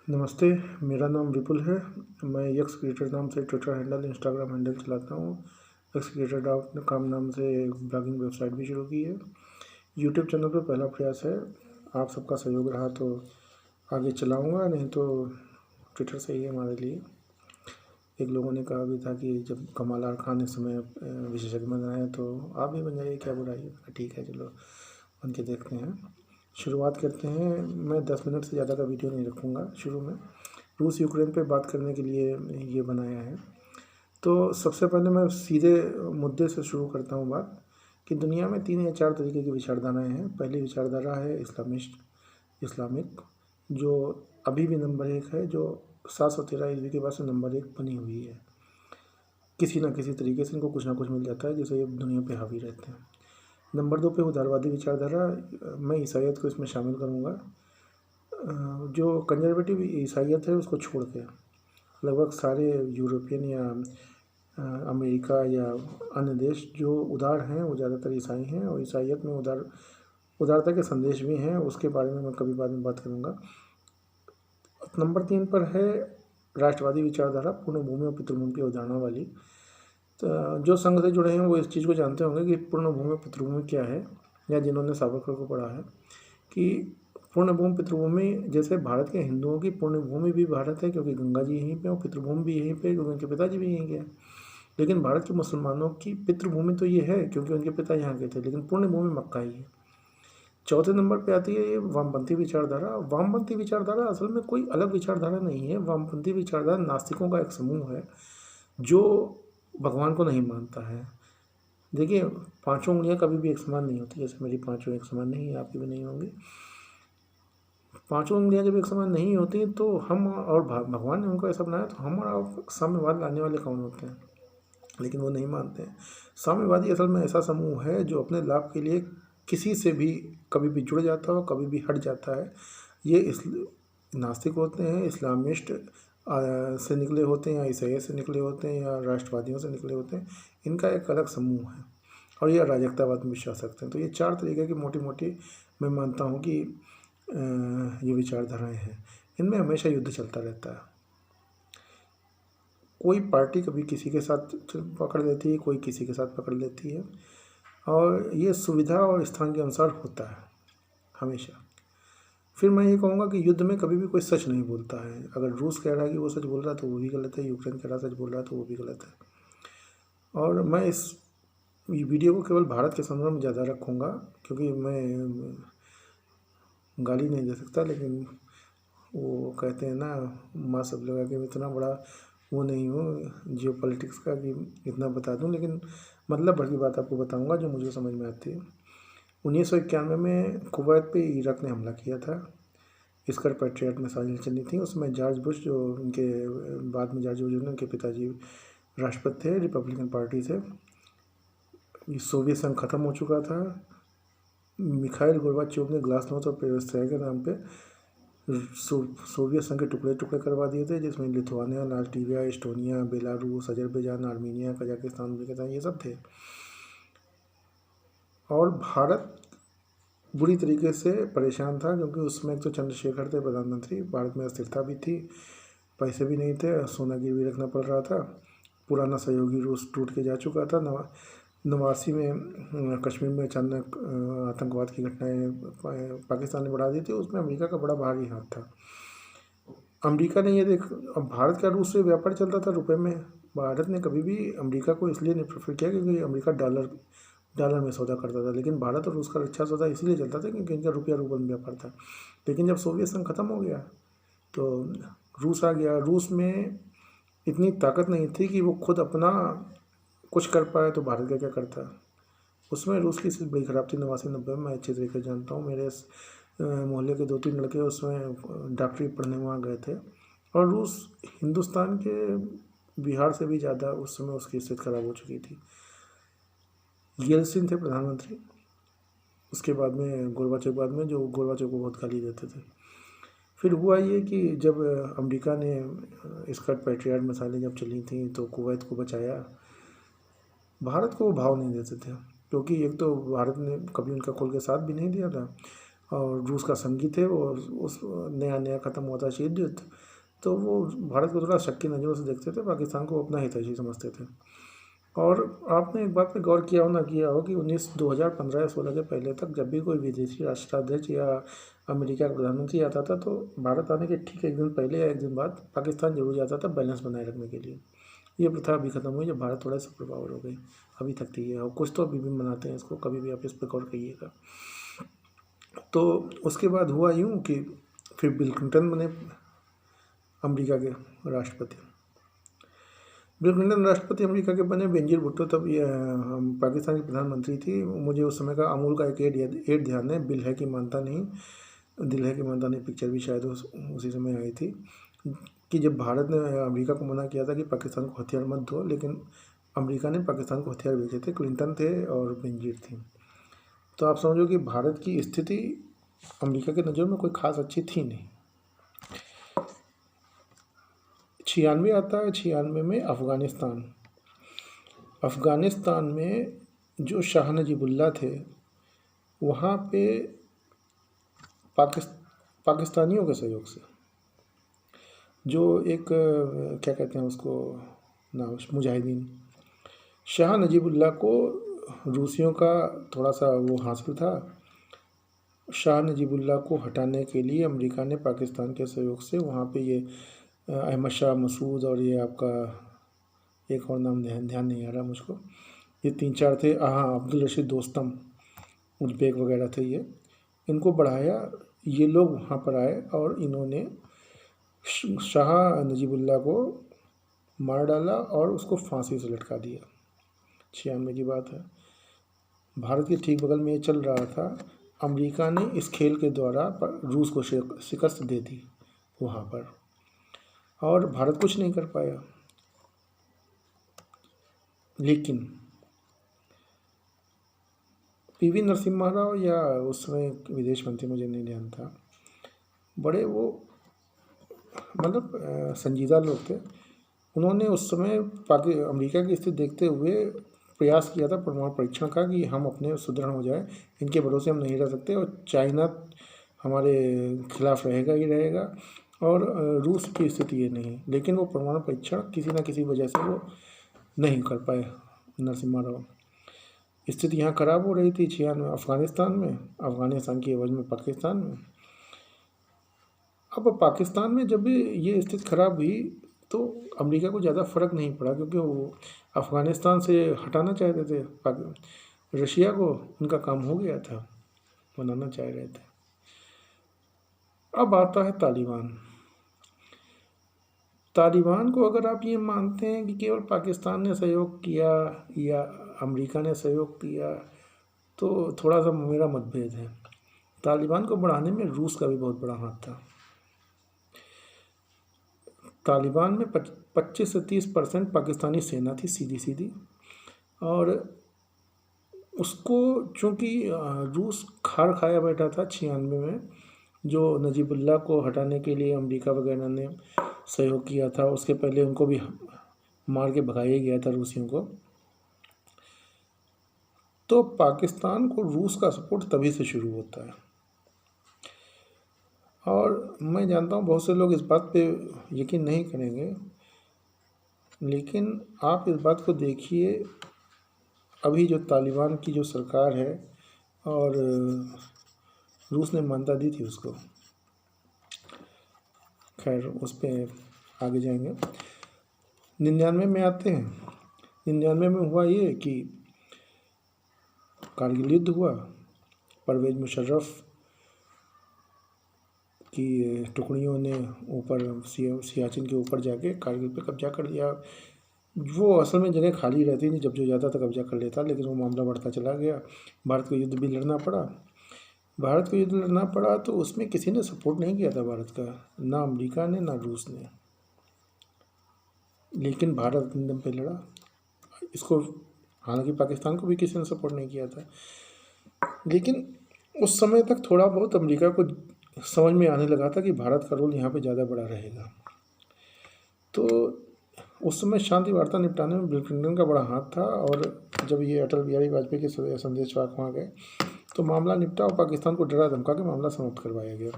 नमस्ते, मेरा नाम विपुल है। मैं यक्स क्रिएटर नाम से ट्विटर हैंडल, इंस्टाग्राम हैंडल चलाता हूँ। यक्स क्रिएटर डॉट कॉम नाम से एक ब्लॉगिंग वेबसाइट भी शुरू की है। यूट्यूब चैनल पर पहला प्रयास है। आप सबका सहयोग रहा तो आगे चलाऊँगा, नहीं तो ट्विटर से ही हमारे लिए। एक लोगों ने कहा भी था कि जब कमाल आर खान इस समय विशेषज्ञ बन रहे हैं तो आप भी बन जाइए, क्या बुराई है। ठीक है, चलो बन के देखते हैं। शुरुआत करते हैं। मैं 10 मिनट से ज़्यादा का वीडियो नहीं रखूँगा। शुरू में रूस यूक्रेन पे बात करने के लिए ये बनाया है। तो सबसे पहले मैं सीधे मुद्दे से शुरू करता हूँ बात कि दुनिया में 3 या 4 तरीके की विचारधाराएँ हैं। पहली विचारधारा है इस्लामिक, जो अभी भी नंबर 1 है, जो 713 ईस्वी के बाद से नंबर 1 बनी हुई है। किसी न किसी तरीके से इनको कुछ ना कुछ मिल जाता है, जिससे ये दुनिया पे हावी रहते हैं। नंबर 2 पे उदारवादी विचारधारा, मैं ईसाईयत को इसमें शामिल करूँगा। जो कंजर्वेटिव ईसाईयत है उसको छोड़ के लगभग सारे यूरोपियन या अमेरिका या अन्य देश जो उदार हैं वो ज़्यादातर ईसाई हैं, और ईसाईयत में उदारता के संदेश भी हैं। उसके बारे में मैं कभी बाद में बात करूँगा। नंबर 3 पर है राष्ट्रवादी विचारधारा, पूर्ण भूमि और पितृभूमि की अवधारणा वाली। तो जो संघ से जुड़े हैं वो इस चीज़ को जानते होंगे कि पूर्ण भूमि पितृभूमि क्या है, या जिन्होंने सावरकर को पढ़ा है कि पूर्ण भूमि पितृभूमि, जैसे भारत के हिंदुओं की पूर्ण भूमि भी भारत है क्योंकि गंगा जी यहीं पे, और पितृभूमि भी यहीं पे क्योंकि उनके पिताजी भी यहीं के हैं। लेकिन भारत के मुसलमानों की पितृभूमि तो ये है क्योंकि उनके पिता यहाँ के थे, लेकिन पुण्य भूमि मक्का ही है। चौथे नंबर पे आती है ये वामपंथी विचारधारा। वामपंथी विचारधारा असल में कोई अलग विचारधारा नहीं है। वामपंथी विचारधारा नास्तिकों का एक समूह है जो भगवान को नहीं मानता है। देखिए, पांचों उंगलियां कभी भी एक समान नहीं होती। जैसे मेरी पांचों एक समान नहीं है, आपकी भी नहीं होंगी। पांचों उंगलियां जब एक समान नहीं होती तो हम और भगवान ने उनको ऐसा बनाया, तो हम और आप साम्यवाद लाने वाले कौन होते हैं? लेकिन वो नहीं मानते हैं। साम्यवादी असल में ऐसा समूह है जो अपने लाभ के लिए किसी से भी कभी भी जुड़ जाता है, कभी भी हट जाता है। ये इस नास्तिक होते हैं, इस्लामिस्ट से निकले होते हैं, या ईसाई से निकले होते हैं, या राष्ट्रवादियों से निकले होते हैं। इनका एक अलग समूह है, और ये अराजकतावाद में विश्वास रखते हैं। तो ये 4 तरीके की मोटी मोटी मैं मानता हूँ कि ये विचारधाराएँ हैं। इनमें हमेशा युद्ध चलता रहता है। कोई पार्टी कभी किसी के साथ पकड़ लेती है, कोई किसी के साथ पकड़ लेती है, और ये सुविधा और स्थान के अनुसार होता है हमेशा। फिर मैं ये कहूँगा कि युद्ध में कभी भी कोई सच नहीं बोलता है। अगर रूस कह रहा है कि वो सच बोल रहा है तो वो भी गलत है, यूक्रेन कह रहा है सच बोल रहा है तो वो भी गलत है। और मैं इस वीडियो को केवल भारत के संदर्भ में ज़्यादा रखूँगा, क्योंकि मैं गाली नहीं दे सकता, लेकिन वो कहते हैं ना, माँ सब लगा के इतना बड़ा वो नहीं हूँ जियो पॉलिटिक्स का कि इतना बता दूँ, लेकिन मतलब भर की बात आपको बताऊँगा जो मुझे समझ में आती है। 1991 में कुवैत पे इराक ने हमला किया था। स्कट पैट्रियट में साजिश चली थी। उसमें जॉर्ज बुश, जो उनके बाद में जॉर्ज बुश उनके पिताजी राष्ट्रपति थे, रिपब्लिकन पार्टी से। सोवियत संघ खत्म हो चुका था। मिखाइल गोर्बाचोव ने ग्लासनोस्ट और पेरेस्ट्रोइका के नाम पे सोवियत संघ के टुकड़े टुकड़े करवा दिए थे, जिसमें Lithuania, Latvia, Estonia, Belarus, Azerbaijan, Armenia, Kazakhstan, Uzbekistan ये सब थे। और भारत बुरी तरीके से परेशान था, क्योंकि उसमें एक तो चंद्रशेखर थे प्रधानमंत्री, भारत में अस्थिरता भी थी, पैसे भी नहीं थे, सोना गिरवी रखना पड़ रहा था, पुराना सहयोगी रूस टूट के जा चुका था। 89 में कश्मीर में अचानक आतंकवाद की घटनाएं पाकिस्तान ने बढ़ा दी थी, उसमें अमेरिका का बड़ा भारी हाथ था। अमेरिका ने ये अब भारत का रूस से व्यापार चलता था रुपए में। भारत ने कभी भी अमेरिका को इसलिए नहीं प्रेफर किया क्योंकि अमेरिका डॉलर में सौदा करता था, लेकिन भारत और रूस का अच्छा सौदा इसीलिए चलता था क्योंकि इनका रुपया रूबल में व्यापार था। लेकिन जब सोवियत संघ खत्म हो गया तो रूस आ गया। रूस में इतनी ताकत नहीं थी कि वो खुद अपना कुछ कर पाए, तो भारत का क्या करता। उसमें रूस की सिर्फ बड़ी खराब थी। 89-90 में मैं अच्छे तरीके से जानता हूँ। मेरे मोहल्ले के 2-3 लड़के उसमें डॉक्टरी पढ़ने वहाँ गए थे, और रूस हिंदुस्तान के बिहार से भी ज़्यादा उस समय उसकी स्थिति खराब हो चुकी थी। येल्सिन थे प्रधानमंत्री, उसके बाद में गोरबाचोव, बाद में जो गोरबाचोव को बहुत गाली देते थे। फिर हुआ ये कि जब अमेरिका ने स्कट पैट्रियट मिसाइलें जब चली थी तो कुवैत को बचाया। भारत को वो भाव नहीं देते थे, क्योंकि एक तो भारत ने कभी उनका खोल के साथ भी नहीं दिया था, और रूस का संगी थे, और उस नया नया ख़त्म हुआ था शीत युद्ध, तो वो भारत को थोड़ा शक की नज़रों से देखते थे, पाकिस्तान को अपना हितैषी समझते थे। और आपने एक बात पे गौर किया हो ना किया हो कि 2015 या 16 के पहले तक जब भी कोई विदेशी राष्ट्राध्यक्ष या अमेरिका का प्रधानमंत्री आता था, तो भारत आने के ठीक एक दिन पहले या एक दिन बाद पाकिस्तान जरूर जाता था बैलेंस बनाए रखने के लिए। ये प्रथा अभी ख़त्म हुई जब भारत थोड़ा सुपर पावर हो गई। अभी तक थी है, और कुछ तो अभी भी मनाते हैं इसको, कभी भी आप इस पर गौर करिएगा। तो उसके बाद हुआ यूँ कि फिर बिल क्लिंटन बने अमेरिका के राष्ट्रपति। बिल क्लिंटन राष्ट्रपति अमेरिका के बने, बेनजीर भुट्टो तब ये पाकिस्तान की प्रधानमंत्री थी। मुझे उस समय का अमूल का एक एड ध्यान है, बिल है कि मानता नहीं, दिल है कि मानता नहीं पिक्चर भी शायद उसी समय आई थी, कि जब भारत ने अमेरिका को मना किया था कि पाकिस्तान को हथियार मत दो, लेकिन अमेरिका ने पाकिस्तान को हथियार भेजे थे। क्लिंटन थे और बेनजीर थी। तो आप समझो कि भारत की स्थिति अमेरिका की नज़र में कोई खास अच्छी थी नहीं। 96 आता है, 96 में अफ़गानिस्तान में जो शाह नजीबुल्ला थे, वहाँ पे पाकिस्तानियों के सहयोग से जो एक क्या कहते हैं उसको नाम, मुजाहिदीन, शाह नजीबुल्ला को रूसियों का थोड़ा सा वो हासिल था। शाह नजीबुल्ला को हटाने के लिए अमेरिका ने पाकिस्तान के सहयोग से वहाँ पे ये अहमद शाह मसूद और ये आपका एक और नाम ध्यान नहीं आ रहा मुझको, ये 3-4 थे, हाँ अब्दुल रशीद दोस्तम, उज़्बेक वगैरह थे, ये इनको बढ़ाया। ये लोग वहाँ पर आए और इन्होंने शाह नजीबुल्ला को मार डाला और उसको फांसी से लटका दिया। 96 की बात है। भारत के ठीक बगल में ये चल रहा था। अमेरिका ने इस खेल के द्वारा रूस को शिकस्त दे दी वहाँ पर, और भारत कुछ नहीं कर पाया। लेकिन पीवी नरसिम्हा राव या उस समय विदेश मंत्री, मुझे नहीं ध्यान था, बड़े वो मतलब संजीदा लोग थे। उन्होंने उस समय अमेरिका की स्थिति देखते हुए प्रयास किया था परमाणु परीक्षण का, कि हम अपने सुदृढ़ हो जाए, इनके भरोसे हम नहीं रह सकते, और चाइना हमारे खिलाफ रहेगा ही रहेगा, और रूस की स्थिति ये नहीं। लेकिन वो परमाणु परीक्षण किसी न किसी वजह से वो नहीं कर पाए नरसिम्हा राव। स्थिति यहाँ खराब हो रही थी 96 में अफ़गानिस्तान की एवज में पाकिस्तान में। अब पाकिस्तान में जब भी ये स्थिति खराब हुई तो अमेरिका को ज़्यादा फ़र्क नहीं पड़ा, क्योंकि वो अफ़गानिस्तान से हटाना चाहते थे रशिया को, उनका काम हो गया था, बनाना चाह रहे थे। अब आता है तालिबान को अगर आप ये मानते हैं कि केवल पाकिस्तान ने सहयोग किया या अमेरिका ने सहयोग किया, तो थोड़ा सा मेरा मतभेद है। तालिबान को बढ़ाने में रूस का भी बहुत बड़ा हाथ था। तालिबान में 25 से 30% पाकिस्तानी सेना थी सीधी, और उसको चूँकि रूस खार खाया बैठा था 96 में, जो नजीबुल्ला को हटाने के लिए अमेरिका वगैरह ने सहयोग किया था। उसके पहले उनको भी मार के भगाया गया था रूसियों को। तो पाकिस्तान को रूस का सपोर्ट तभी से शुरू होता है, और मैं जानता हूँ बहुत से लोग इस बात पे यकीन नहीं करेंगे, लेकिन आप इस बात को देखिए, अभी जो तालिबान की जो सरकार है, और रूस ने मान्यता दी थी उसको, खैर उस पर आगे जाएंगे। 99 में आते हैं। 99 में हुआ ये कि कारगिल युद्ध हुआ। परवेज़ मुशर्रफ की टुकड़ियों ने ऊपर सियाचिन के ऊपर जाके कारगिल पे कब्जा कर लिया। वो असल में जगह खाली रहती थी, जब जो जाता था कब्जा कर लेता, लेकिन वो मामला बढ़ता चला गया। भारत को युद्ध भी लड़ना पड़ा। तो उसमें किसी ने सपोर्ट नहीं किया था भारत का, ना अमेरिका ने ना रूस ने, लेकिन भारत अपने दम पे लड़ा इसको। हालांकि पाकिस्तान को भी किसी ने सपोर्ट नहीं किया था, लेकिन उस समय तक थोड़ा बहुत अमेरिका को समझ में आने लगा था कि भारत का रोल यहाँ पे ज़्यादा बड़ा रहेगा। तो उस समय शांति वार्ता निपटाने में बिल क्लिंटन का बड़ा हाथ था। और जब ये अटल बिहारी वाजपेयी के संदेश वाहक वहाँ गए, तो मामला निपटा और पाकिस्तान को डरा धमका के मामला समाप्त करवाया गया।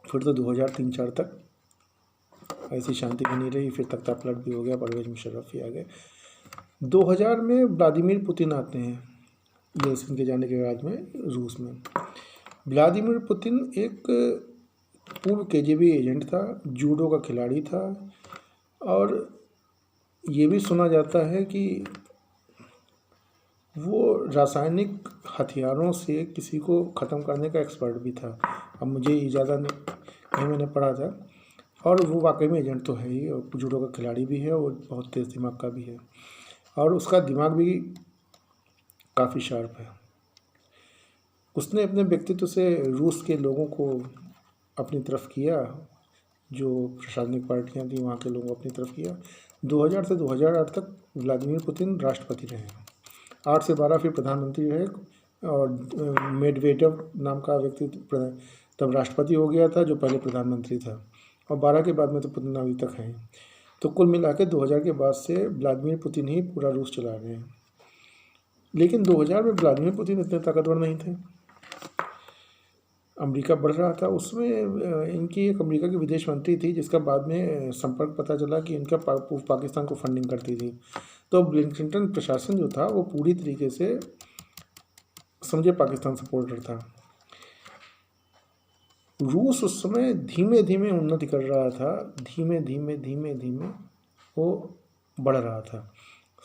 फिर तो 2003-4 तक ऐसी शांति बनी रही, फिर तख्ता पलट भी हो गया, परवेज मुशर्रफ भी आ गए। 2000 में व्लादिमीर पुतिन आते हैं येल्सिन के जाने के बाद में रूस में। व्लादिमीर पुतिन एक पूर्व KGB एजेंट था, जूडो का खिलाड़ी था, और ये भी सुना जाता है कि वो रासायनिक हथियारों से किसी को ख़त्म करने का एक्सपर्ट भी था। अब मुझे ज़्यादा नहीं, मैंने पढ़ा था, और वो वाकई में एजेंट तो है ही, और जूडो का खिलाड़ी भी है, और बहुत तेज़ दिमाग का भी है, और उसका दिमाग भी काफ़ी शार्प है। उसने अपने व्यक्तित्व से रूस के लोगों को अपनी तरफ किया, जो प्रशासनिक पार्टियां थी वहाँ के लोगों को अपनी तरफ किया। 2000 से 2008 तक व्लादिमीर पुतिन राष्ट्रपति रहे, 8 से 12 फिर प्रधानमंत्री रहे, और मेडवेडेव नाम का व्यक्ति तब राष्ट्रपति हो गया था, जो पहले प्रधानमंत्री था, और 12 के बाद में तो पुतिन अभी तक हैं। तो कुल मिला के 2000 के बाद से व्लादिमीर पुतिन ही पूरा रूस चला रहे हैं। लेकिन 2000 में व्लादिमीर पुतिन इतने ताकतवर नहीं थे, अमेरिका बढ़ रहा था, उसमें इनकी एक अमेरिका की विदेश मंत्री थी, जिसका बाद में संपर्क पता चला कि इनका पाकिस्तान को फंडिंग करती थी। तो बिल क्लिंटन प्रशासन जो था वो पूरी तरीके से समझे पाकिस्तान सपोर्टर था। रूस उस समय धीमे धीमे उन्नति कर रहा था, धीमे धीमे वो बढ़ रहा था,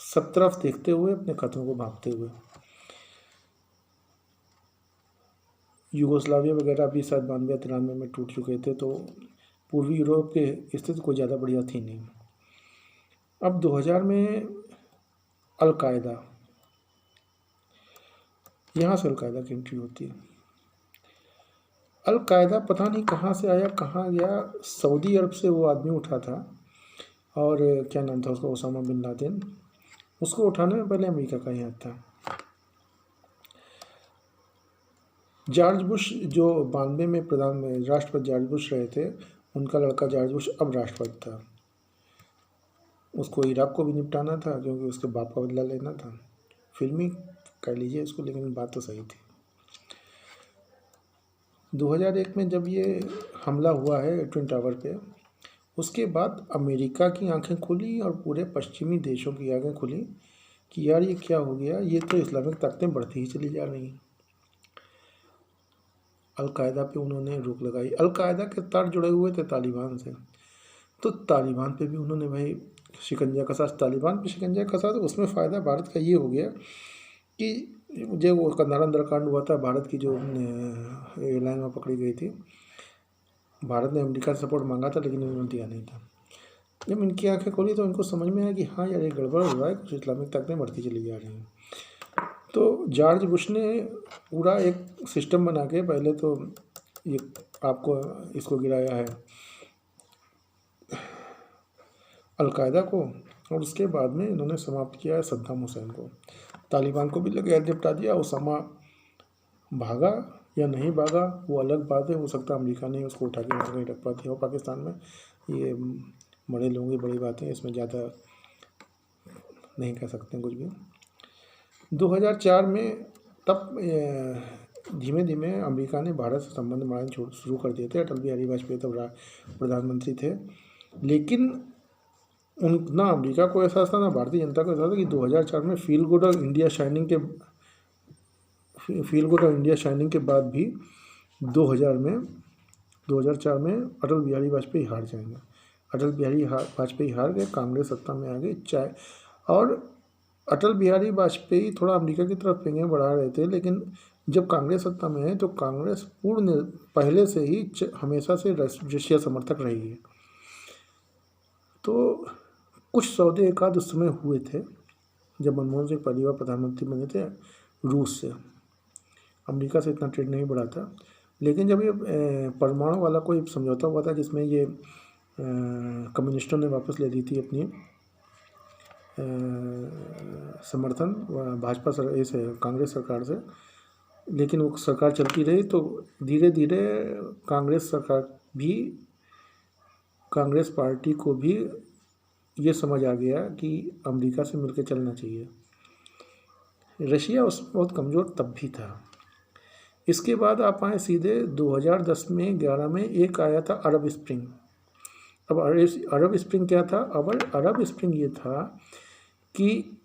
सब तरफ देखते हुए, अपने खतरों को भांपते हुए। यूगोस्लाविया वगैरह भी शायद 92-93 में टूट चुके थे, तो पूर्वी यूरोप के स्थिति कोई ज़्यादा बढ़िया थी नहीं। अब 2000 में अलकायदा, यहाँ से अलकायदा की एंट्री होती है। अलकायदा पता नहीं कहाँ से आया, कहाँ गया। सऊदी अरब से वो आदमी उठा था, और क्या नाम था उसका, ओसामा बिन लादेन। उसको उठाने में पहले अमेरिका का ही हाथ था। जॉर्ज बुश जो 92 में राष्ट्रपति जॉर्ज बुश रहे थे, उनका लड़का जॉर्ज बुश अब राष्ट्रपति था। उसको इराक को भी निपटाना था, क्योंकि उसके बाप का बदला लेना था। फिल्मी कह लीजिए इसको, लेकिन बात तो सही थी। 2001 में जब ये हमला हुआ है ट्विन टावर पे, उसके बाद अमेरिका की आंखें खुली और पूरे पश्चिमी देशों की आंखें खुली कि यार ये क्या हो गया, ये तो इस्लामिक ताकतें बढ़ती ही चली जा रही हैं। अलकायदा पे उन्होंने रोक लगाई। अलकायदा के तार जुड़े हुए थे तालिबान से, तो तालिबान पे भी उन्होंने भाई शिकंजा कसा। तालिबान पे शिकंजा कसा, तो उसमें फ़ायदा भारत का ये हो गया कि जो वो कंधार कांड हुआ था, भारत की जो एयरलाइन में पकड़ी गई थी, भारत ने अमेरिका से सपोर्ट मांगा था, लेकिन उन्होंने दिया नहीं था। जब इनकी आंखें खोली तो इनको समझ में आया कि हाँ यार, ये गड़बड़ हो रहा है, कुछ इस्लामिक ताकतें बढ़ती चली जा रही हैं। तो जॉर्ज बुश ने पूरा एक सिस्टम बना के पहले तो ये आपको इसको गिराया है अलकायदा को, और उसके बाद में इन्होंने समाप्त किया है सद्दाम हुसैन को। तालिबान को भी लगे निपटा दिया। उसामा भागा या नहीं भागा वो अलग बात है, हो सकता है अमेरिका ने उसको उठा के कहीं रख पाती हो पाकिस्तान में। ये बड़े लोगों की बड़ी बातें, इसमें ज़्यादा नहीं कह सकते कुछ भी। 2004 में तब धीमे धीमे अमेरिका ने भारत से संबंध बनाने शुरू कर दिए थे। अटल बिहारी वाजपेयी तब प्रधानमंत्री थे, लेकिन ना अमेरिका को एहसास था, ना भारतीय जनता को एहसास था कि 2004 में फील गुड और इंडिया शाइनिंग के बाद भी 2004 में अटल बिहारी वाजपेयी हार जाएंगे। अटल बिहारी वाजपेयी हार गए, कांग्रेस सत्ता में आ गई। और अटल बिहारी वाजपेयी थोड़ा अमेरिका की तरफ पेंगे बढ़ा रहे थे, लेकिन जब कांग्रेस सत्ता में है तो कांग्रेस पहले से ही हमेशा से रशिया समर्थक रही है। तो कुछ सौदे एक आध उस समय हुए थे जब मनमोहन सिंह पहली बार प्रधानमंत्री बने थे रूस से। अमेरिका से इतना ट्रेड नहीं बढ़ा था, लेकिन जब ये परमाणु वाला कोई समझौता हुआ था, जिसमें ये कम्युनिस्टों ने वापस ले ली थी अपनी समर्थन भाजपा से कांग्रेस सरकार से, लेकिन वो सरकार चलती रही, तो धीरे धीरे कांग्रेस पार्टी को भी ये समझ आ गया कि अमेरिका से मिलकर चलना चाहिए। रशिया उसमें बहुत कमज़ोर तब भी था। इसके बाद आप आए सीधे 2010 में 11 में एक आया था अरब स्प्रिंग। अब अरब स्प्रिंग क्या था? अब अरब स्प्रिंग ये था कि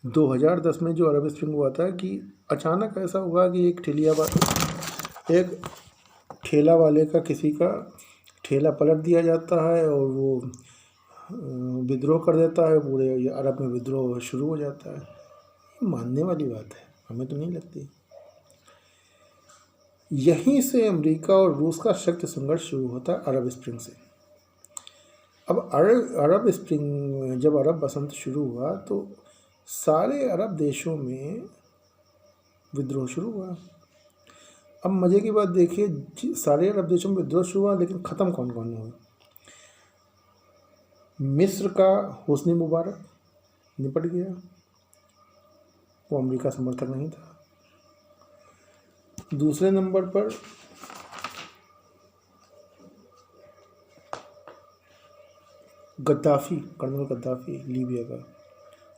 2010 में जो अरब स्प्रिंग हुआ था कि अचानक ऐसा हुआ कि एक ठेला वाले का किसी का ठेला पलट दिया जाता है और वो विद्रोह कर देता है, पूरे अरब में विद्रोह शुरू हो जाता है। ये मानने वाली बात है? हमें तो नहीं लगती। यहीं से अमेरिका और रूस का शक्ति संघर्ष शुरू होता है अरब स्प्रिंग से। अब अरब स्प्रिंग जब अरब बसंत शुरू हुआ तो सारे अरब देशों में विद्रोह शुरू हुआ। अब मज़े की बात देखिए, सारे अरब देशों में विद्रोह शुरू हुआ, लेकिन ख़त्म कौन कौन हुआ? मिस्र का हुस्नी मुबारक निपट गया, वो अमेरिका समर्थक नहीं था। दूसरे नंबर पर गद्दाफ़ी, कर्नल गद्दाफ़ी लीबिया का,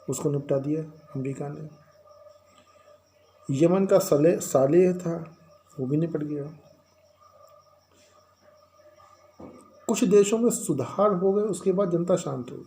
उसको निपटा दिया अमेरिका ने। यमन का सालेह था, वो भी निपट गया। कुछ देशों में सुधार हो गए, उसके बाद जनता शांत हो गई।